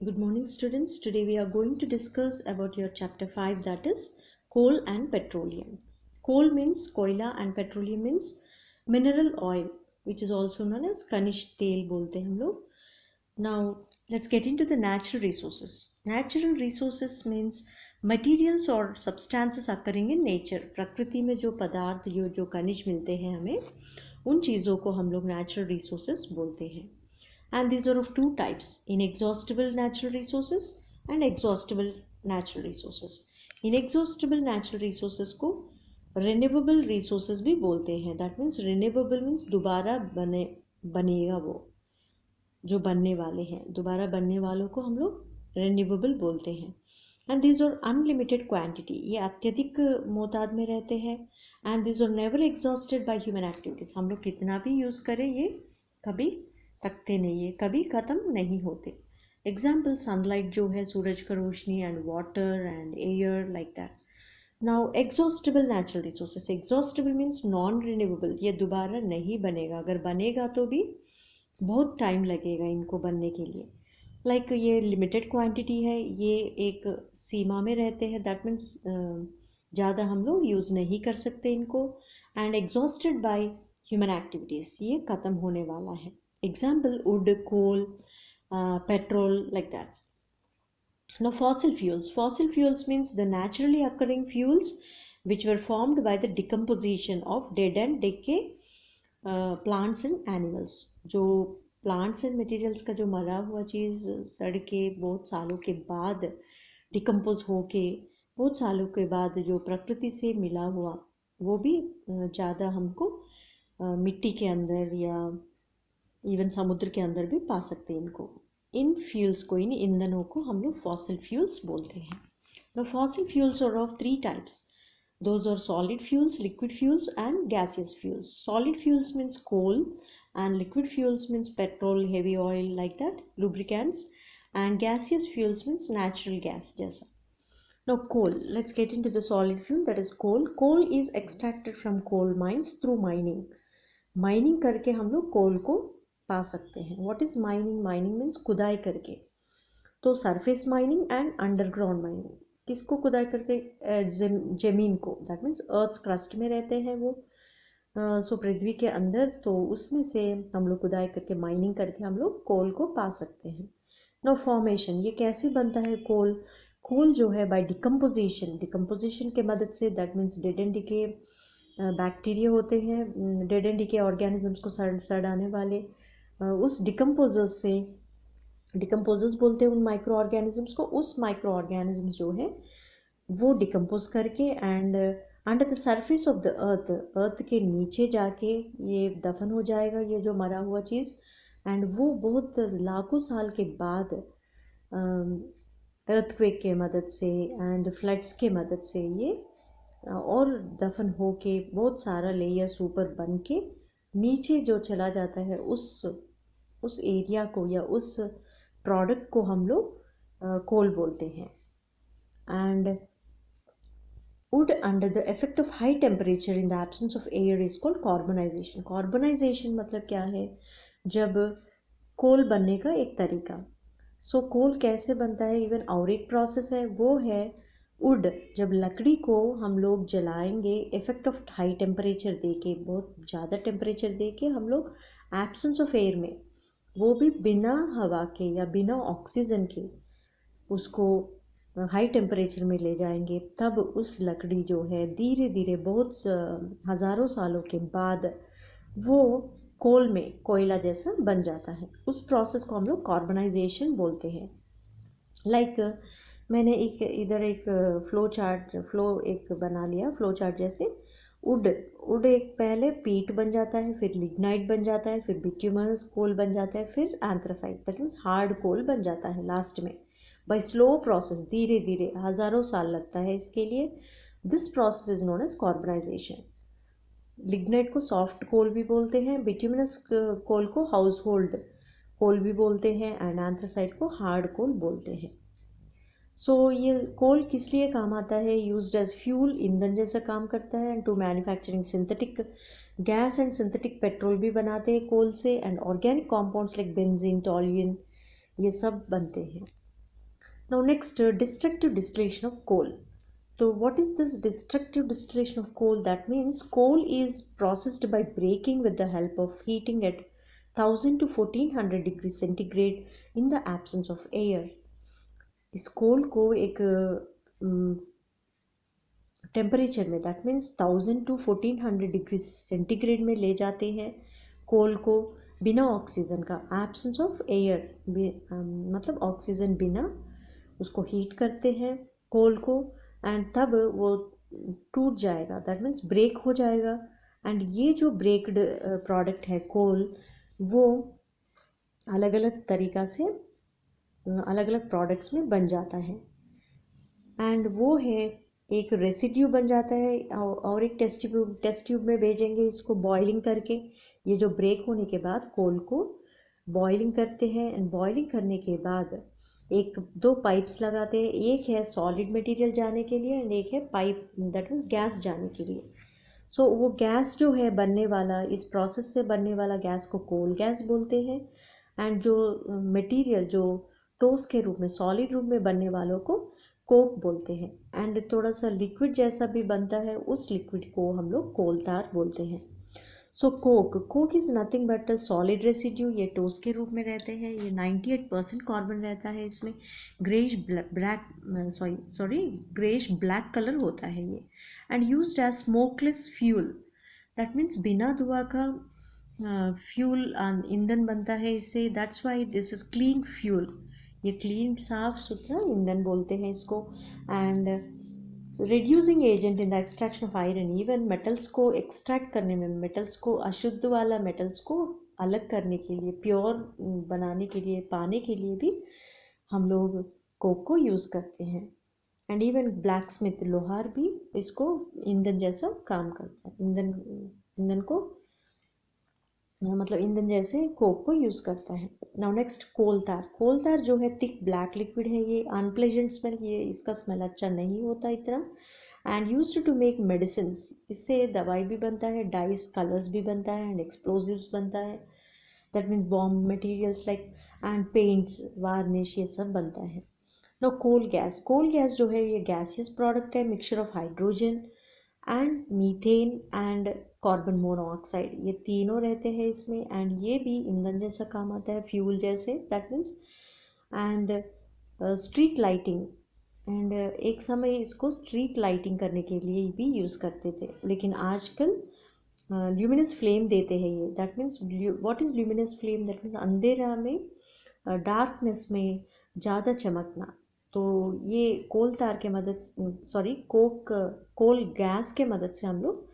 Good morning, students. Today we are going to discuss about your chapter 5, that is coal and petroleum. Coal means koila and petroleum means mineral oil, which is also known as Kanish tel bolte हैं हम लोग. Now let's get into the natural resources. Natural resources means materials or substances occurring in nature. प्रकृति में जो पदार्थ जो खनिज मिलते हैं हमें, उन चीज़ों को हम लोग natural resources बोलते हैं. And these are of two types: inexhaustible natural resources and exhaustible natural resources. Inexhaustible natural resources को renewable resources भी बोलते हैं. That means renewable means दोबारा बनेगा, वो जो बनने वाले हैं, दोबारा बनने वालों को हम लोग renewable बोलते हैं. And these are unlimited quantity, ये अत्यधिक मोताद में रहते हैं. And these are never exhausted by human activities, हम लोग कितना भी यूज़ करें ये कभी थकते नहीं है, कभी ख़त्म नहीं होते. एग्जाम्पल सनलाइट जो है, सूरज का रोशनी, and water and air, like that. Now exhaustible natural resources. Exhaustible means non renewable, ये दोबारा नहीं बनेगा, अगर बनेगा तो भी बहुत टाइम लगेगा इनको बनने के लिए. लाइक ये लिमिटेड क्वांटिटी है, ये एक सीमा में रहते हैं. दैट मीन्स ज़्यादा हम लोग यूज़ नहीं कर सकते इनको. And exhausted by human activities, ये ख़त्म होने वाला है. Example wood, coal, petrol, like that. Now fossil fuels. Fossil fuels means the naturally occurring fuels which were formed by the decomposition of dead and decay plants and animals. जो plants and materials का जो मरा हुआ चीज़ सड़ के बहुत सालों के बाद डिकम्पोज होके बहुत सालों के बाद जो प्रकृति से मिला हुआ, वो भी ज़्यादा हमको मिट्टी के अंदर या इवन समुद्र के अंदर भी पा सकते हैं इनको. इन फ्यूल्स को, इन ईंधनों को हम लोग फॉसिल फ्यूल्स बोलते हैं. Now fossil fuels are of three types. Those are solid fuels, liquid fuels and gaseous fuels. Solid fuels means coal and liquid fuels means petrol, heavy oil, like that, lubricants. And gaseous fuels means natural gas जैसा. Now coal, let's get into the solid fuel, that is coal. Coal is extracted from coal mines through mining. Mining करके हम लोग कोल को पा सकते हैं. What is mining? Mining means खुदाई करके. तो surface mining and underground mining. किसको खुदाई करके? ज़मीन को. दैट मीन्स अर्थ क्रस्ट में रहते हैं वो, सो पृथ्वी के अंदर. तो उसमें से हम लोग खुदाई करके, माइनिंग करके हम लोग कोल को पा सकते हैं. नो फॉर्मेशन, ये कैसे बनता है कोल? कोल जो है बाय डिकम्पोजिशन, डिकम्पोजिशन के मदद से. That means dead and decay bacteria होते हैं, डेड एंड डिके ऑर्गेनिजम्स को सड़ाने वाले, उस डिकम्पोजर्स से, डिकम्पोजर्स बोलते हैं उन माइक्रो ऑर्गेनिजम्स को. उस माइक्रो ऑर्गेनिजम्स जो है वो डिकम्पोज करके and under the surface of the earth, earth के नीचे जाके ये दफन हो जाएगा, ये जो मरा हुआ चीज़. एंड वो बहुत लाखों साल के बाद अर्थक्वेक के मदद से एंड फ्लड्स के मदद से ये और दफन हो के बहुत सारा लेयर्स ऊपर बन के नीचे जो चला जाता है, उस एरिया को या उस प्रोडक्ट को हम लोग कोल बोलते हैं. And wood under the effect of high temperature in the absence of air is called carbonization. Carbonization मतलब क्या है? जब कोल बनने का एक तरीका. सो कोल कैसे बनता है? इवन और एक प्रोसेस है, वो है वुड. जब लकड़ी को हम लोग जलाएंगे, इफेक्ट ऑफ हाई टेम्परेचर दे के, बहुत ज़्यादा टेम्परेचर दे के हम लोग एब्सेंस ऑफ एयर में, वो भी बिना हवा के या बिना ऑक्सीजन के, उसको हाई टेम्परेचर में ले जाएंगे. तब उस लकड़ी जो है धीरे धीरे बहुत हज़ारों सालों के बाद वो कोल में कोयला जैसा बन जाता है. उस प्रोसेस को हम लोग कार्बनाइजेशन बोलते हैं. लाइक मैंने इधर एक फ्लो एक बना लिया, फ्लो चार्ट जैसे. वुड एक पहले पीट बन जाता है, फिर लिग्नाइट बन जाता है, फिर बिट्यूमनस कोल बन जाता है, फिर एंथ्रासाइट, दैट मीन्स हार्ड कोल बन जाता है लास्ट में. बाय स्लो प्रोसेस, धीरे धीरे, हज़ारों साल लगता है इसके लिए. This process is known as carbonization. Lignite को सॉफ्ट कोल भी बोलते हैं, बिट्यूमिनस कोल को हाउस होल्ड कोल भी बोलते हैं, एंड एंथ्रासाइट को हार्ड कोल बोलते हैं. सो ये कोल किस लिए काम आता है? यूज्ड एज फ्यूल, ईंधन जैसा काम करता है. And to manufacturing synthetic gas and synthetic petrol भी बनाते हैं कोल से. And organic compounds like benzene, toluene, ये सब बनते हैं. Now next, destructive distillation of coal. So what is this destructive distillation of coal? That means coal is processed by breaking with the help of heating at 1000 to 1400 degrees centigrade in the absence of air. इस कोल को एक temperature में, that means 1000 to 1400 degree centigrade में ले जाते हैं coal को, बिना ऑक्सीजन का, एब्सेंस ऑफ एयर, मतलब ऑक्सीजन बिना, उसको हीट करते हैं कोल को, एंड तब वो टूट जाएगा, दैट मीन्स ब्रेक हो जाएगा। एंड ये जो ब्रेक्ड प्रोडक्ट है कोल, वो अलग अलग तरीक़ा से अलग अलग प्रोडक्ट्स में बन जाता है। एंड वो है, एक रेसिड्यू बन जाता है और एक टेस्ट ट्यूब में भेजेंगे इसको बॉइलिंग करके। ये जो ब्रेक होने के बाद कोल को बॉइलिंग करते हैं, एंड बॉइलिंग करने के बाद एक दो पाइप्स लगाते हैं, एक है सॉलिड मटेरियल जाने के लिए एंड एक है पाइप, दैट मीन्स गैस जाने के लिए। सो वो गैस जो है बनने वाला, इस प्रोसेस से बनने वाला गैस को कोल गैस बोलते हैं, एंड जो मटेरियल जो टोस के रूप में, सॉलिड रूप में बनने वालों को कोक बोलते हैं। एंड थोड़ा सा लिक्विड जैसा भी बनता है, उस लिक्विड को हम लोग कोल तार बोलते हैं। So coke is nothing but a solid residue. ये टोस के रूप में रहते हैं, ये 98% कार्बन रहता है इसमें, ग्रेइश ब्लैक कलर होता है ये, and used as smokeless fuel, that means बिना धुआं का फ्यूल ईंधन बनता है इससे, that's why this is clean fuel. ये क्लीन, साफ सुथरा ईंधन बोलते हैं इसको। And reducing agent in the extraction of iron, even metals को एक्सट्रैक्ट करने में, मेटल्स को, अशुद्ध वाला मेटल्स को अलग करने के लिए, प्योर बनाने के लिए, पाने के लिए भी हम लोग कोक को यूज़ करते हैं। एंड इवन ब्लैक स्मिथ, लोहार भी इसको ईंधन जैसा काम करता है, ईंधन को, मतलब ईंधन जैसे कोक को यूज़ करता है। नाउ नेक्स्ट, कोल तार जो है थिक ब्लैक लिक्विड है, ये अनप्लेजेंट स्मेल, ये इसका स्मेल अच्छा नहीं होता इतना, and used to make medicines, इससे दवाई भी बनता है, डाइस, कलर्स भी बनता है, एंड एक्सप्लोजिव्स बनता है, that means bomb materials like, and paints, varnish, ये सब बनता है। नाउ कोल गैस जो है ये गैसियस प्रोडक्ट है, mixture of hydrogen and methane and carbon monoxide, ये तीनों रहते हैं इसमें, एंड ये भी ईंधन जैसा काम आता है, फ्यूल जैसे, that means. And street lighting, and एक समय इसको स्ट्रीट लाइटिंग करने के लिए भी यूज़ करते थे, लेकिन आजकल ल्यूमिनस फ्लेम देते हैं ये, that means what is luminous flame, that means अंधेरा में, डार्कनेस में ज़्यादा चमकना। तो ये कोल तार के मदद, कोल गैस के मदद से हम लोग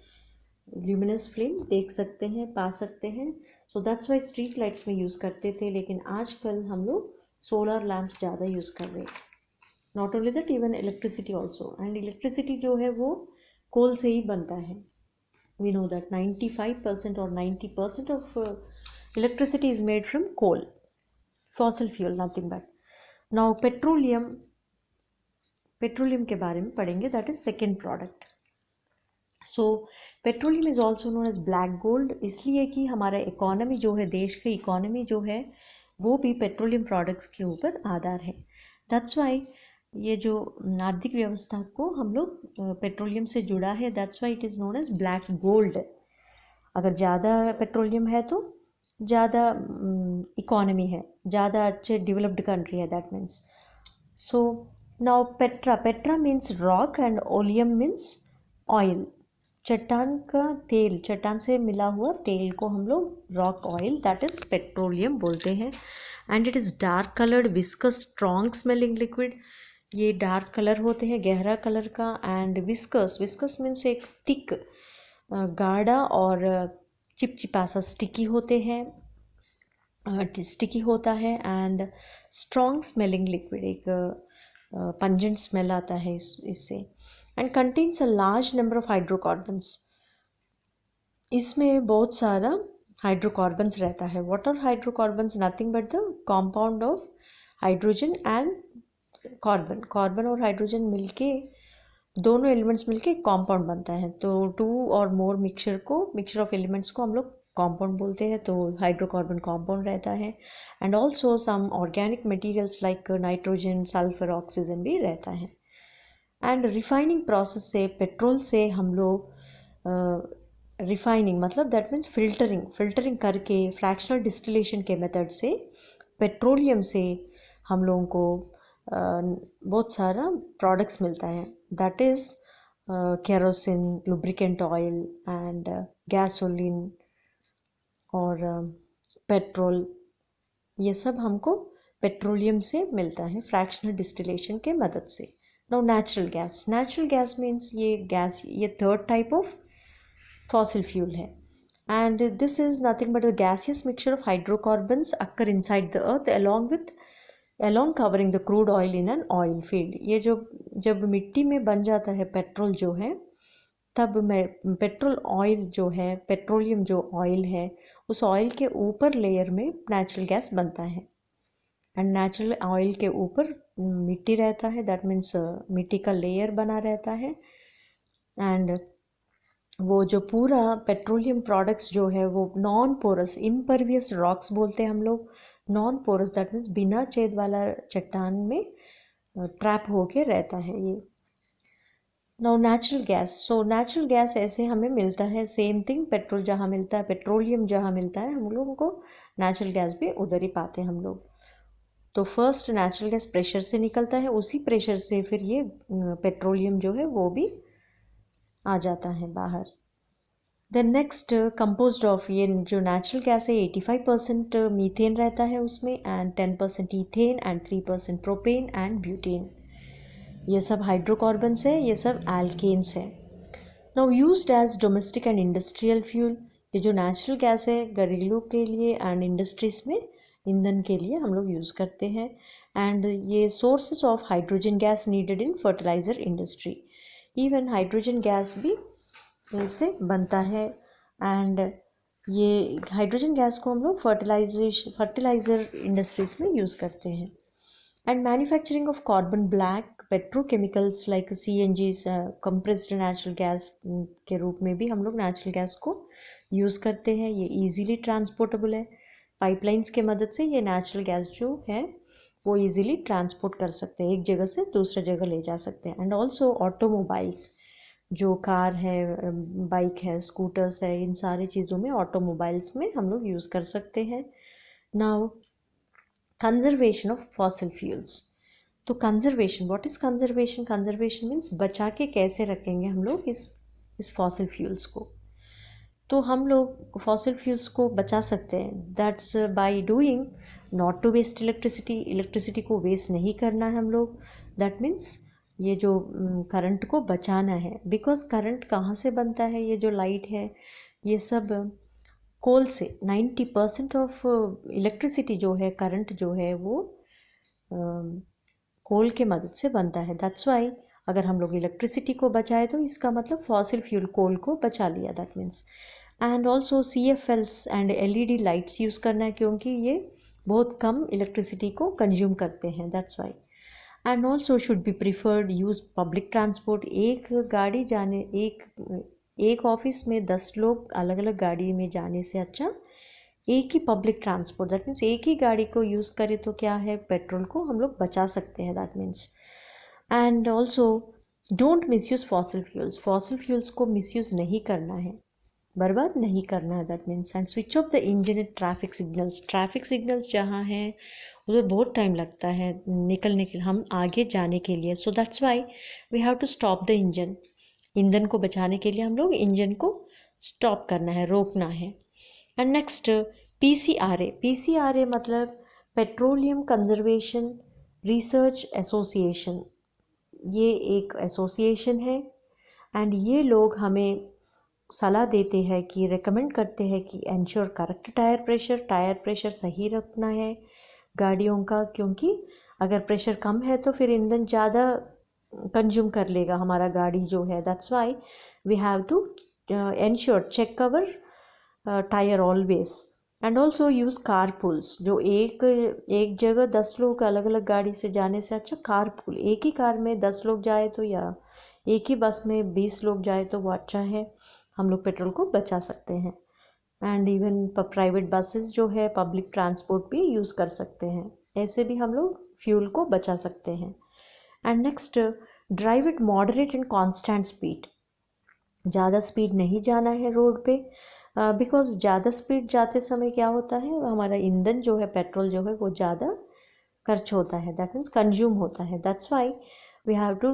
ल्यूमिनस फ्लेम देख सकते हैं, पा सकते हैं। सो दैट्स वाई स्ट्रीट लाइट्स में यूज़ करते थे, लेकिन आजकल हम लोग सोलर लैम्प्स ज़्यादा यूज़ कर रहे हैं। Not only that, even electricity also, and electricity जो है वो कोल से ही बनता है। वी नो दैट 95% और 90% of electricity is made from coal, fossil fuel, nothing but. Now petroleum के बारे में पढ़ेंगे, that is second product. So petroleum is also known as black gold, इसलिए कि हमारा इकोनॉमी जो है, देश की इकोनॉमी जो है, वो भी पेट्रोलियम प्रोडक्ट्स के ऊपर आधार है। दैट्स वाई ये जो आर्थिक व्यवस्था को हम लोग पेट्रोलियम से जुड़ा है, that's why it is known as black gold. अगर ज़्यादा पेट्रोलियम है तो ज़्यादा इकोनॉमी है, ज़्यादा अच्छे डेवलप्ड कंट्री है, that means. So now Petra means rock and oleum means oil. चट्टान का तेल, चट्टान से मिला हुआ तेल को हम लोग rock oil, that is petroleum बोलते हैं। And it is dark coloured, viscous, strong smelling liquid. ये डार्क कलर होते हैं, गहरा कलर का, एंड विस्कस मीन्स एक थिक, गाढ़ा और चिपचिपा सा, स्टिकी होते हैं, स्टिकी होता है, एंड स्ट्रॉन्ग स्मेलिंग लिक्विड, एक पंजेंट स्मेल आता है इससे, and contains a large number of hydrocarbons. इसमें बहुत सारा हाइड्रोकार्बन्स रहता है। What are hydrocarbons? Nothing but the compound of hydrogen and carbon और हाइड्रोजन मिलके, दोनों एलिमेंट्स मिलके एक कॉम्पाउंड बनता है। तो टू और मोर मिक्सचर ऑफ एलिमेंट्स को हम लोग कंपाउंड बोलते हैं, तो हाइड्रोकार्बन कंपाउंड रहता है। And also some organic materials like nitrogen, sulphur, oxygen भी रहता है। एंड रिफाइनिंग प्रोसेस से, पेट्रोल से हम लोग रिफाइनिंग मतलब दैट मीन्स फिल्टरिंग करके फ्रैक्शनल डिस्टिलेशन के मेथड से पेट्रोलियम से हम लोगों को बहुत सारा प्रोडक्ट्स मिलता है, that is kerosene, lubricant oil and gasoline और पेट्रोल। ये सब हमको पेट्रोलियम से मिलता है फ्रैक्शनल डिस्टिलेशन के मदद से। नाउ नेचुरल गैस मीन्स ये third type of fossil fuel है, and this is nothing but a gaseous mixture of hydrocarbons occur inside the earth along covering the crude oil in an oil field। ये जो जब मिट्टी में बन जाता है पेट्रोल जो है, तब पेट्रोल ऑयल जो है, पेट्रोलियम जो ऑयल है, उस ऑयल के ऊपर लेयर में नेचुरल गैस बनता है। एंड नेचुरल ऑयल के ऊपर मिट्टी रहता है, दैट मीन्स मिट्टी का लेयर बना रहता है। एंड वो जो पूरा पेट्रोलियम प्रोडक्ट्स जो है वो नॉन पोरस, इम्परवियस रॉक्स बोलते हैं हम लोग। नॉन पोरस दैट मीन्स बिना छेद वाला चट्टान में ट्रैप होके रहता है ये। Now natural gas, so natural gas ऐसे हमें मिलता है, सेम थिंग, पेट्रोल जहाँ मिलता है, पेट्रोलियम जहाँ मिलता है, हम लोगों को नेचुरल गैस भी उधर ही पाते हैं हम लोग। तो फर्स्ट नेचुरल गैस प्रेशर से निकलता है, उसी प्रेशर से फिर ये पेट्रोलियम जो है वो भी आ जाता है बाहर। देन नेक्स्ट कंपोज्ड ऑफ, ये जो नेचुरल गैस है 85% मीथेन रहता है उसमें, and 10% ethane and 3% propane and butane. ये सब हाइड्रोकार्बन्स है, ये सब एल्केन्स है। Now used as domestic and industrial fuel, ये जो नेचुरल गैस है घरेलू के लिए एंड इंडस्ट्रीज में ईंधन के लिए हम लोग यूज़ करते हैं। एंड ये sources of hydrogen gas needed in fertiliser industry, even hydrogen gas भी इससे बनता है। एंड ये हाइड्रोजन गैस को हम लोग फर्टिलाइज़र इंडस्ट्रीज में यूज़ करते हैं। And manufacturing of carbon black, petrochemicals like CNG, compressed natural gas के रूप में भी हम लोग नेचुरल गैस को यूज़ करते हैं। ये इजीली ट्रांसपोर्टेबल है, पाइपलाइंस के मदद से ये नेचुरल गैस जो है वो इजीली ट्रांसपोर्ट कर सकते हैं, एक जगह से दूसरे जगह ले जा सकते हैं। एंड ऑल्सो ऑटोमोबाइल्स, जो कार है, बाइक है, स्कूटर्स है, इन सारी चीज़ों में, ऑटोमोबाइल्स में हम लोग यूज़ कर सकते हैं। Now conservation of fossil fuels, तो conservation, what is conservation? Conservation means बचा के कैसे रखेंगे हम लोग इस फॉसिल फ्यूल्स को। तो हम लोग फॉसिल फ्यूल्स को बचा सकते हैं, that's by doing not to waste electricity को वेस्ट नहीं करना है हम लोग। दैट मीन्स ये जो करंट को बचाना है, बिकॉज करंट कहाँ से बनता है? ये जो लाइट है ये सब कोल से, 90% ऑफ इलेक्ट्रिसिटी जो है, करंट जो है वो कोल के मदद से बनता है। दैट्स वाई अगर हम लोग इलेक्ट्रिसिटी को बचाए तो इसका मतलब फॉसिल फ्यूल कोल को बचा लिया, that means. And also CFLs and LED lights use करना है, क्योंकि ये बहुत कम इलेक्ट्रिसिटी को कंज्यूम करते हैं, that's why. And also should be preferred use public transport. एक ऑफिस में 10 लोग अलग अलग गाड़ी में जाने से अच्छा एक ही पब्लिक ट्रांसपोर्ट, दैट मीन्स एक ही गाड़ी को यूज़ करें तो क्या है, पेट्रोल को हम लोग बचा सकते हैं, that means. And also don't misuse fossil fuels को मिसयूज़ नहीं करना है, बर्बाद नहीं करना है, that means. And switch off the engine at traffic signals जहाँ हैं उधर बहुत टाइम लगता है निकलने के लिए, हम आगे जाने के लिए। So that's why we have to stop the engine. ईंधन को बचाने के लिए हम लोग इंजन को स्टॉप करना है, रोकना है। एंड नेक्स्ट PCRA मतलब पेट्रोलियम कंजर्वेशन रिसर्च एसोसिएशन। ये एक एसोसिएशन है एंड ये लोग हमें सलाह देते हैं कि रेकमेंड करते हैं कि एंश्योर करेक्ट टायर प्रेशर सही रखना है गाड़ियों का, क्योंकि अगर प्रेशर कम है तो फिर ईंधन ज़्यादा कंज्यूम कर लेगा हमारा गाड़ी जो है। That's why we have to ensure check our tyre always. And also use carpools, जो एक जगह 10 लोग अलग अलग गाड़ी से जाने से अच्छा कारपूल, एक ही कार में 10 लोग जाए तो, या एक ही बस में 20 लोग जाए तो वो अच्छा है, हम लोग पेट्रोल को बचा सकते हैं। एंड इवन प्राइवेट बसेस जो है, पब्लिक ट्रांसपोर्ट भी यूज़ कर सकते हैं। ऐसे भी हम लोग फ्यूल को बचा सकते हैं। And next, drive it moderate and constant speed. ज़्यादा स्पीड नहीं जाना है रोड पे, बिकॉज ज़्यादा स्पीड जाते समय क्या होता है, हमारा ईंधन जो है, पेट्रोल जो है, वो ज़्यादा खर्च होता है, दैट मीन्स कंज्यूम होता है। That's Y we have to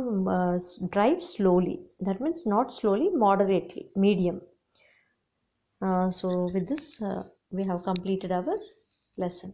drive slowly, that means not slowly, moderately, medium. So with this we have completed our lesson.